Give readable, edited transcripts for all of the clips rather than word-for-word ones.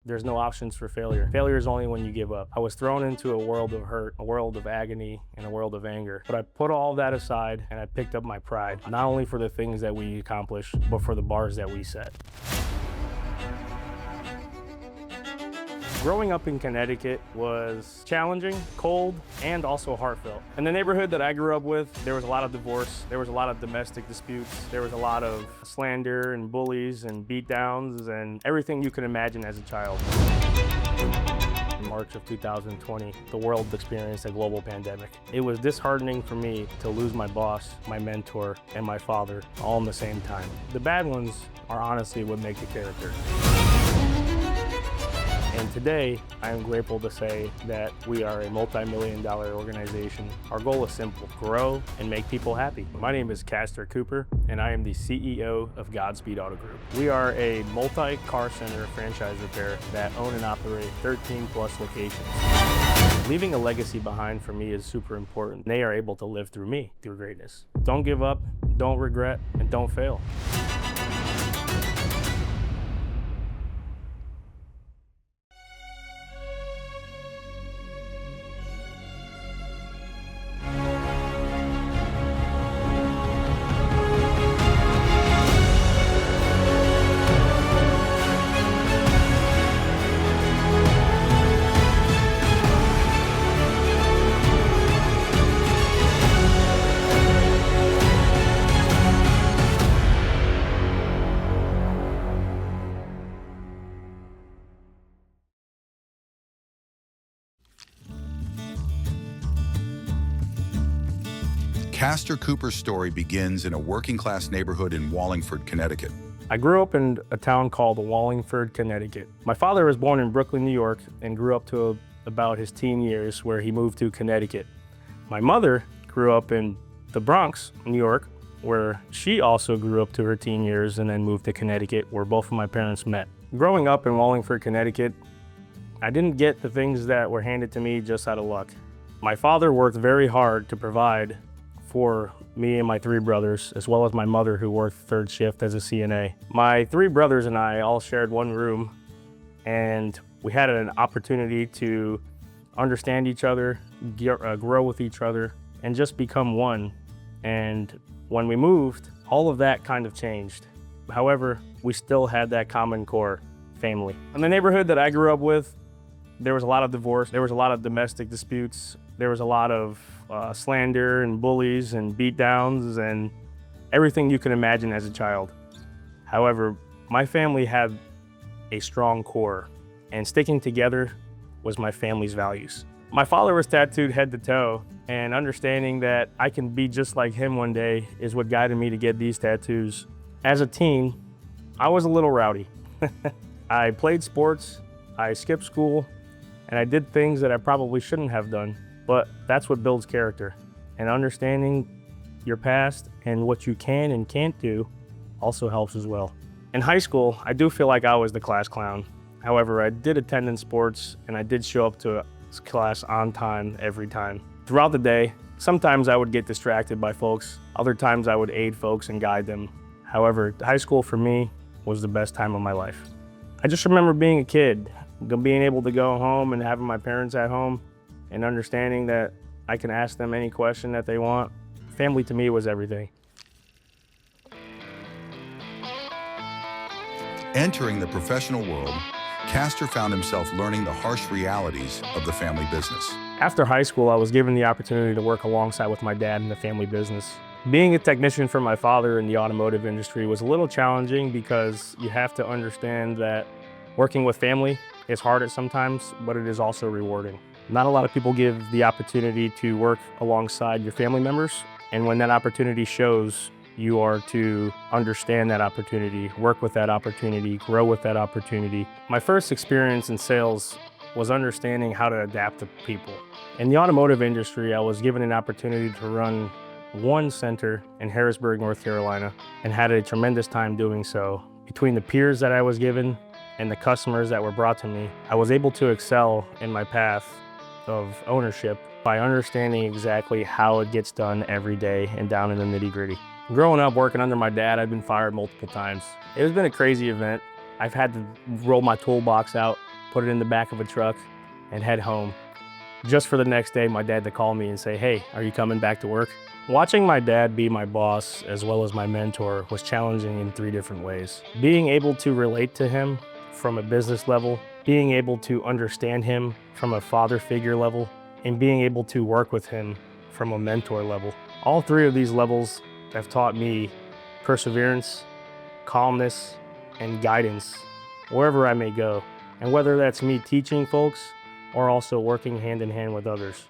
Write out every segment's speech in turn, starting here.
There's no options for failure. Failure is only when you give up. I was thrown into a world of hurt, a world of agony, and a world of anger. But I put all that aside and I picked up my pride, not only for the things that we accomplish, but for the bars that we set. Growing up in Connecticut was challenging, cold, and also heartfelt. In the neighborhood that I grew up with, there was a lot of divorce, there was a lot of domestic disputes, there was a lot of slander and bullies and beatdowns and everything you could imagine as a child. In March of 2020, the world experienced a global pandemic. It was disheartening for me to lose my boss, my mentor, and my father all in the same time. The bad ones are honestly what make the character. And today, I am grateful to say that we are a multi-million-dollar organization. Our goal is simple: grow and make people happy. My name is Castor Cooper, and I am the CEO of Godspeed Auto Group. We are a multi-car center franchise repair that own and operate 13 plus locations. Leaving a legacy behind for me is super important. They are able to live through me, through greatness. Don't give up, don't regret, and don't fail. Castor Cooper's story begins in a working-class neighborhood in Wallingford, Connecticut. I grew up in a town called Wallingford, Connecticut. My father was born in Brooklyn, New York, and grew up to about his teen years where he moved to Connecticut. My mother grew up in the Bronx, New York, where she also grew up to her teen years and then moved to Connecticut, where both of my parents met. Growing up in Wallingford, Connecticut, I didn't get the things that were handed to me just out of luck. My father worked very hard to provide for me and my three brothers, as well as my mother, who worked third shift as a CNA. My three brothers and I all shared one room, and we had an opportunity to understand each other, grow with each other, and just become one. And when we moved, all of that kind of changed. However, we still had that common core: family. In the neighborhood that I grew up with, there was a lot of divorce, there was a lot of domestic disputes, there was a lot of slander and bullies and beatdowns and everything you can imagine as a child. However, my family had a strong core, and sticking together was my family's values. My father was tattooed head to toe, and understanding that I can be just like him one day is what guided me to get these tattoos. As a teen, I was a little rowdy. I played sports, I skipped school, and I did things that I probably shouldn't have done. But that's what builds character. And understanding your past and what you can and can't do also helps as well. In high school, I do feel like I was the class clown. However, I did attend in sports, and I did show up to class on time every time. Throughout the day, sometimes I would get distracted by folks. Other times I would aid folks and guide them. However, high school for me was the best time of my life. I just remember being a kid, being able to go home and having my parents at home, and understanding that I can ask them any question that they want. Family to me was everything. Entering the professional world, Castor found himself learning the harsh realities of the family business. After high school, I was given the opportunity to work alongside with my dad in the family business. Being a technician for my father in the automotive industry was a little challenging because you have to understand that working with family is hard at sometimes, but it is also rewarding. Not a lot of people give the opportunity to work alongside your family members, and when that opportunity shows, you are to understand that opportunity, work with that opportunity, grow with that opportunity. My first experience in sales was understanding how to adapt to people. In the automotive industry, I was given an opportunity to run one center in Harrisburg, North Carolina, and had a tremendous time doing so. Between the peers that I was given and the customers that were brought to me, I was able to excel in my path of ownership by understanding exactly how it gets done every day and down in the nitty-gritty. Growing up working under my dad, I've been fired multiple times. It has been a crazy event. I've had to roll my toolbox out put it in the back of a truck, and head home. Just for the next day, my dad to call me and say, "Hey, are you coming back to work?" Watching my dad be my boss as well as my mentor was challenging in 3 different ways. Being able to relate to him from a business level, being able to understand him from a father figure level, and being able to work with him from a mentor level. All 3 of these levels have taught me perseverance, calmness, and guidance wherever I may go. And whether that's me teaching folks or also working hand in hand with others.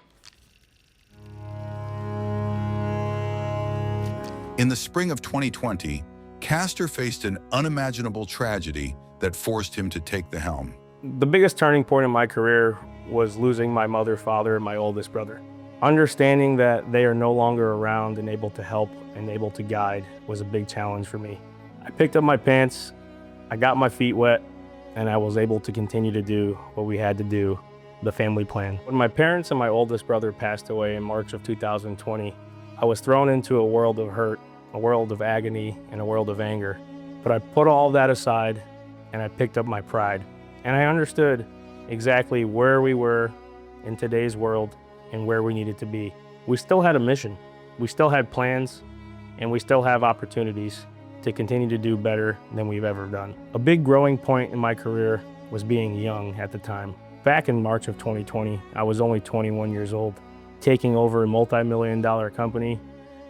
In the spring of 2020, Castor faced an unimaginable tragedy that forced him to take the helm. The biggest turning point in my career was losing my mother, father, and my oldest brother. Understanding that they are no longer around and able to help and able to guide was a big challenge for me. I picked up my pants, I got my feet wet, and I was able to continue to do what we had to do, the family plan. When my parents and my oldest brother passed away in March of 2020, I was thrown into a world of hurt, a world of agony, and a world of anger. But I put all that aside and I picked up my pride. And I understood exactly where we were in today's world and where we needed to be. We still had a mission, we still had plans, and we still have opportunities to continue to do better than we've ever done. A big growing point in my career was being young at the time. Back in March of 2020, I was only 21 years old. Taking over a multi-million-dollar company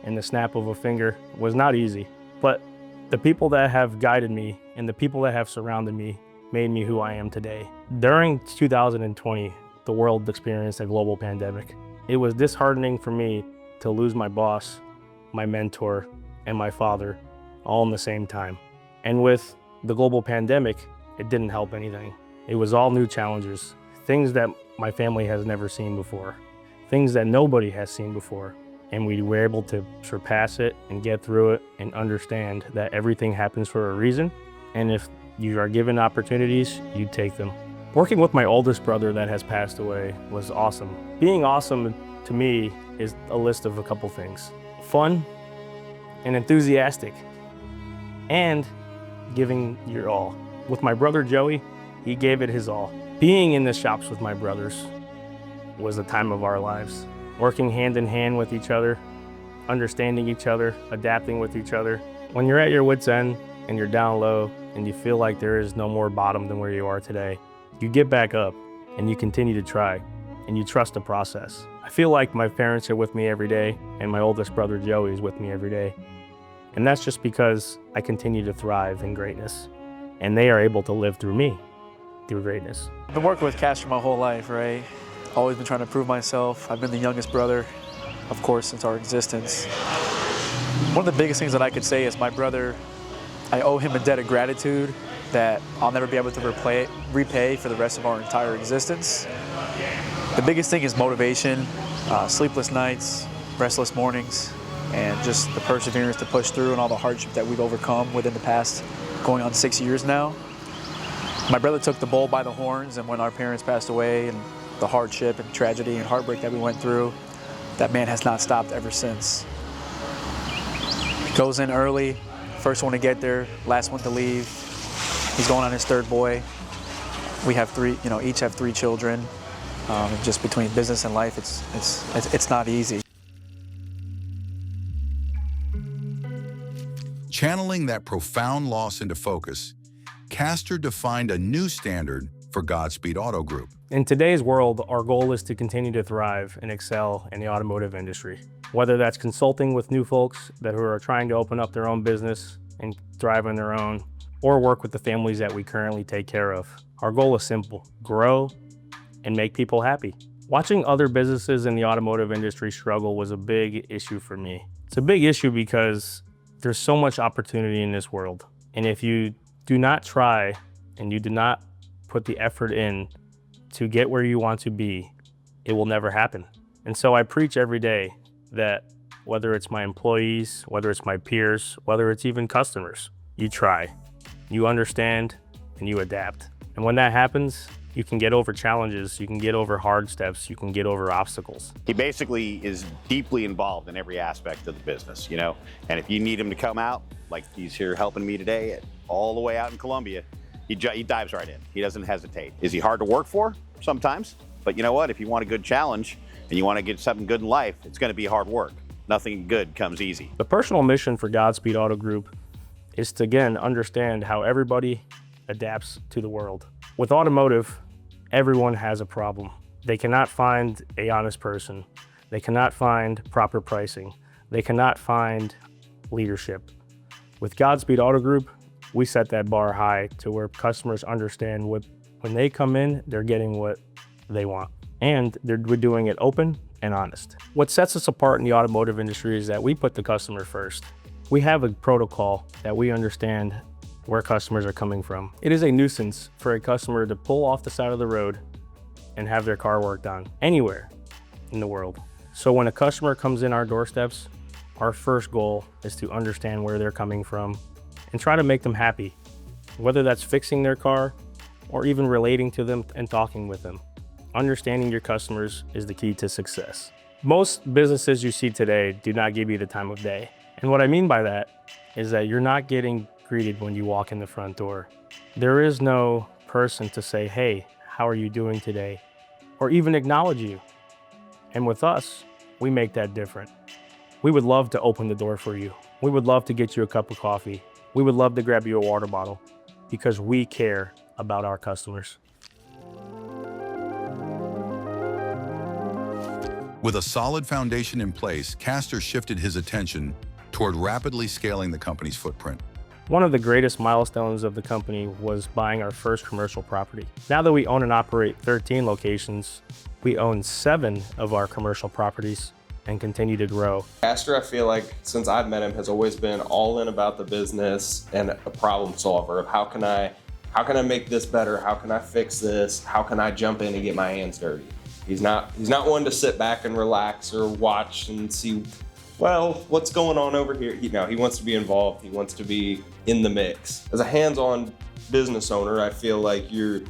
in the snap of a finger was not easy, but the people that have guided me and the people that have surrounded me made me who I am today. During 2020, the world experienced a global pandemic. It was disheartening for me to lose my boss, my mentor, and my father all in the same time. And with the global pandemic, it didn't help anything. It was all new challenges, things that my family has never seen before, things that nobody has seen before. And we were able to surpass it and get through it and understand that everything happens for a reason. And if you are given opportunities, you take them. Working with my oldest brother that has passed away was awesome. Being awesome to me is a list of a couple things: fun and enthusiastic, and giving your all. With my brother Joey, he gave it his all. Being in the shops with my brothers was the time of our lives. Working hand in hand with each other, understanding each other, adapting with each other. When you're at your wit's end and you're down low and you feel like there is no more bottom than where you are today, you get back up and you continue to try and you trust the process. I feel like my parents are with me every day and my oldest brother Joey is with me every day. And that's just because I continue to thrive in greatness and they are able to live through me, through greatness. I've been working with Castor my whole life, right? Always been trying to prove myself. I've been the youngest brother, of course, since our existence. One of the biggest things that I could say is my brother, I owe him a debt of gratitude that I'll never be able to repay for the rest of our entire existence. The biggest thing is motivation, sleepless nights, restless mornings, and just the perseverance to push through and all the hardship that we've overcome within the past going on 6 years now. My brother took the bull by the horns, and when our parents passed away and the hardship and tragedy and heartbreak that we went through, that man has not stopped ever since. He goes in early, first one to get there, last one to leave. He's going on his 3rd boy. We have 3, each have 3 children. Just between business and life, it's not easy. Channeling that profound loss into focus, Castor defined a new standard for Godspeed Auto Group. In today's world, our goal is to continue to thrive and excel in the automotive industry. Whether that's consulting with new folks who are trying to open up their own business and thrive on their own, or work with the families that we currently take care of. Our goal is simple: grow and make people happy. Watching other businesses in the automotive industry struggle was a big issue for me. It's a big issue because there's so much opportunity in this world. And if you do not try and you do not put the effort in to get where you want to be, it will never happen. And so I preach every day that whether it's my employees, whether it's my peers, whether it's even customers, you try, you understand, and you adapt. And when that happens, you can get over challenges, you can get over hard steps, you can get over obstacles. He basically is deeply involved in every aspect of the business, and if you need him to come out, like he's here helping me today, all the way out in Columbia, He dives right in. He doesn't hesitate. Is he hard to work for? Sometimes. But you know what? If you want a good challenge and you want to get something good in life, it's going to be hard work. Nothing good comes easy. The personal mission for Godspeed Auto Group is to, again, understand how everybody adapts to the world. With automotive, everyone has a problem. They cannot find an honest person. They cannot find proper pricing. They cannot find leadership. With Godspeed Auto Group, we set that bar high to where customers understand when they come in, they're getting what they want. And we're doing it open and honest. What sets us apart in the automotive industry is that we put the customer first. We have a protocol that we understand where customers are coming from. It is a nuisance for a customer to pull off the side of the road and have their car worked on anywhere in the world. So when a customer comes in our doorsteps, our first goal is to understand where they're coming from and try to make them happy, whether that's fixing their car or even relating to them and talking with them. Understanding your customers is the key to success. Most businesses you see today do not give you the time of day. And what I mean by that is that you're not getting greeted when you walk in the front door. There is no person to say, hey, how are you doing today? Or even acknowledge you. And with us, we make that different. We would love to open the door for you. We would love to get you a cup of coffee. We would love to grab you a water bottle because we care about our customers. With a solid foundation in place, Castor shifted his attention toward rapidly scaling the company's footprint. One of the greatest milestones of the company was buying our first commercial property. Now that we own and operate 13 locations, we own 7 of our commercial properties and continue to grow. Castor, I feel like since I've met him, has always been all in about the business and a problem solver of how can I make this better? How can I fix this? How can I jump in and get my hands dirty? He's not one to sit back and relax or watch and see, well, what's going on over here? He wants to be involved. He wants to be in the mix. As a hands-on business owner, I feel like you're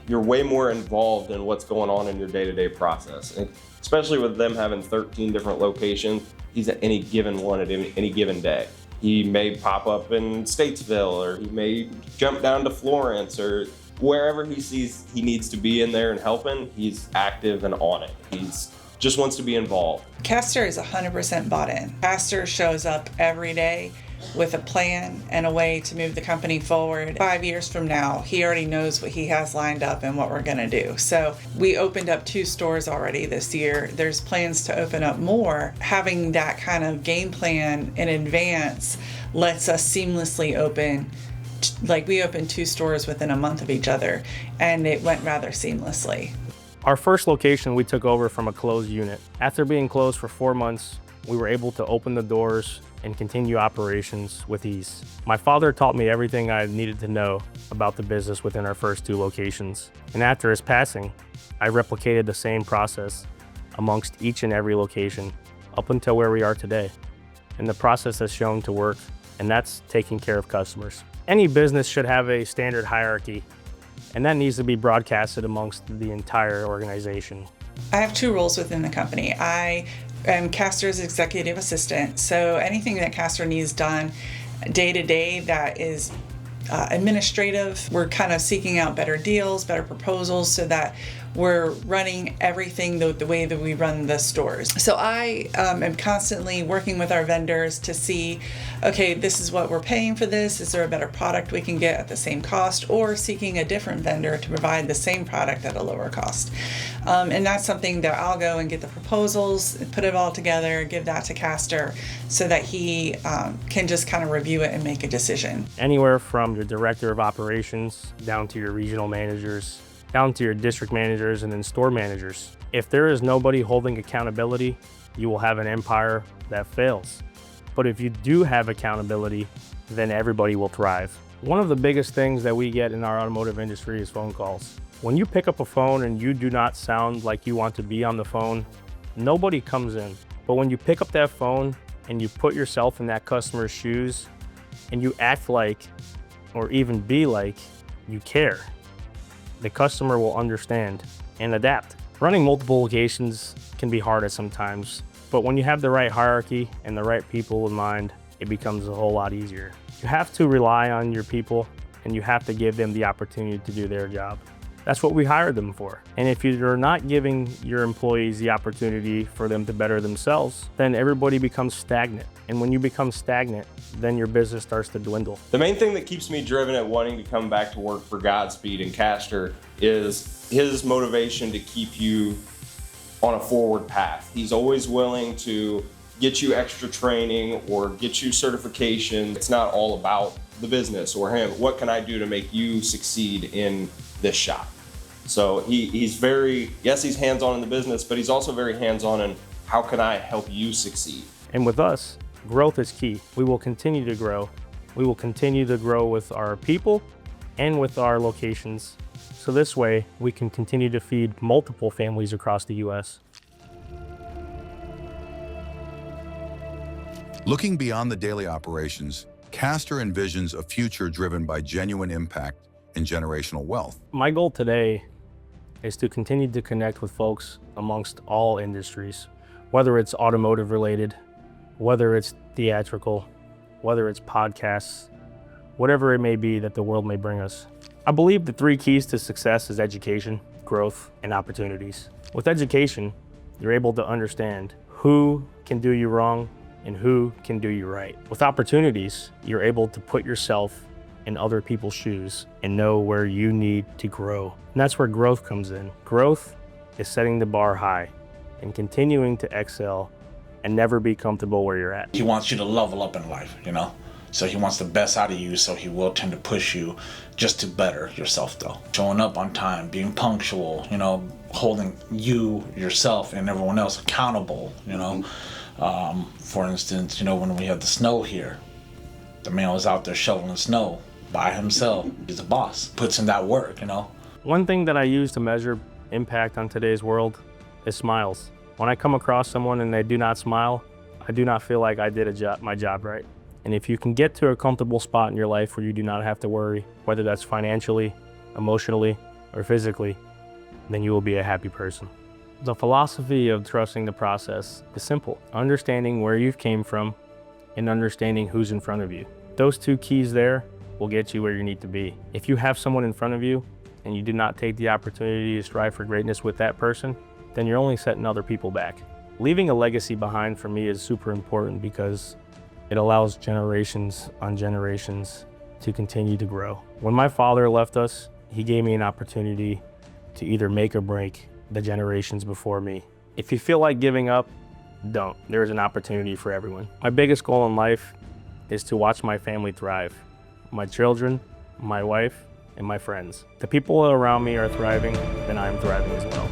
way more involved in what's going on in your day-to-day process. And especially with them having 13 different locations, he's at any given one at any given day. He may pop up in Statesville, or he may jump down to Florence, or wherever he sees he needs to be in there and helping, he's active and on it. He's just wants to be involved. Castor is 100% bought in. Castor shows up every day with a plan and a way to move the company forward. 5 years from now, he already knows what he has lined up and what we're gonna do. So we opened up 2 stores already this year. There's plans to open up more. Having that kind of game plan in advance lets us seamlessly open. Like, we opened 2 stores within a month of each other, and it went rather seamlessly. Our first location we took over from a closed unit. After being closed for 4 months, we were able to open the doors and continue operations with ease. My father taught me everything I needed to know about the business within our first 2 locations. And after his passing, I replicated the same process amongst each and every location up until where we are today. And the process has shown to work, and that's taking care of customers. Any business should have a standard hierarchy, and that needs to be broadcasted amongst the entire organization. I have 2 roles within the company. I am Castor's executive assistant, so anything that Castor needs done day to day that is administrative, we're kind of seeking out better deals, better proposals, so that we're running everything the way that we run the stores. So I am constantly working with our vendors to see, okay, this is what we're paying for this. Is there a better product we can get at the same cost, or seeking a different vendor to provide the same product at a lower cost? And that's something that I'll go and get the proposals, put it all together, give that to Castor so that he can just kind of review it and make a decision. Anywhere from your director of operations down to your regional managers, down to your district managers and then store managers. If there is nobody holding accountability, you will have an empire that fails. But if you do have accountability, then everybody will thrive. One of the biggest things that we get in our automotive industry is phone calls. When you pick up a phone and you do not sound like you want to be on the phone, nobody comes in. But when you pick up that phone and you put yourself in that customer's shoes and you act like, or even be like, you care, the customer will understand and adapt. Running multiple locations can be hard at sometimes, but when you have the right hierarchy and the right people in mind, it becomes a whole lot easier. You have to rely on your people and you have to give them the opportunity to do their job. That's what we hired them for. And if you're not giving your employees the opportunity for them to better themselves, then everybody becomes stagnant. And when you become stagnant, then your business starts to dwindle. The main thing that keeps me driven at wanting to come back to work for Godspeed and Castor is his motivation to keep you on a forward path. He's always willing to get you extra training or get you certification. It's not all about the business or him. What can I do to make you succeed in this shop? So he's he's hands-on in the business, but he's also very hands-on in how can I help you succeed? And with us, growth is key. We will continue to grow. We will continue to grow with our people and with our locations. So this way, we can continue to feed multiple families across the U.S. Looking beyond the daily operations, Castor envisions a future driven by genuine impact and generational wealth. My goal today is to continue to connect with folks amongst all industries, whether it's automotive related, whether it's theatrical, whether it's podcasts, whatever it may be that the world may bring us. I believe the 3 keys to success is education, growth, and opportunities. With education, you're able to understand who can do you wrong and who can do you right. With opportunities, you're able to put yourself in other people's shoes and know where you need to grow. And that's where growth comes in. Growth is setting the bar high and continuing to excel and never be comfortable where you're at. He wants you to level up in life, So he wants the best out of you, so he will tend to push you just to better yourself though. Showing up on time, being punctual, holding you, yourself, and everyone else accountable, For instance, when we had the snow here, the man was out there shoveling snow by himself. He's a boss, puts in that work, One thing that I use to measure impact on today's world is smiles. When I come across someone and they do not smile, I do not feel like I did my job right. And if you can get to a comfortable spot in your life where you do not have to worry, whether that's financially, emotionally, or physically, then you will be a happy person. The philosophy of trusting the process is simple. Understanding where you've came from and understanding who's in front of you. Those 2 keys there will get you where you need to be. If you have someone in front of you and you do not take the opportunity to strive for greatness with that person, then you're only setting other people back. Leaving a legacy behind for me is super important because it allows generations on generations to continue to grow. When my father left us, he gave me an opportunity to either make or break the generations before me. If you feel like giving up, don't. There is an opportunity for everyone. My biggest goal in life is to watch my family thrive. My children, my wife, and my friends. The people around me are thriving, then I'm thriving as well.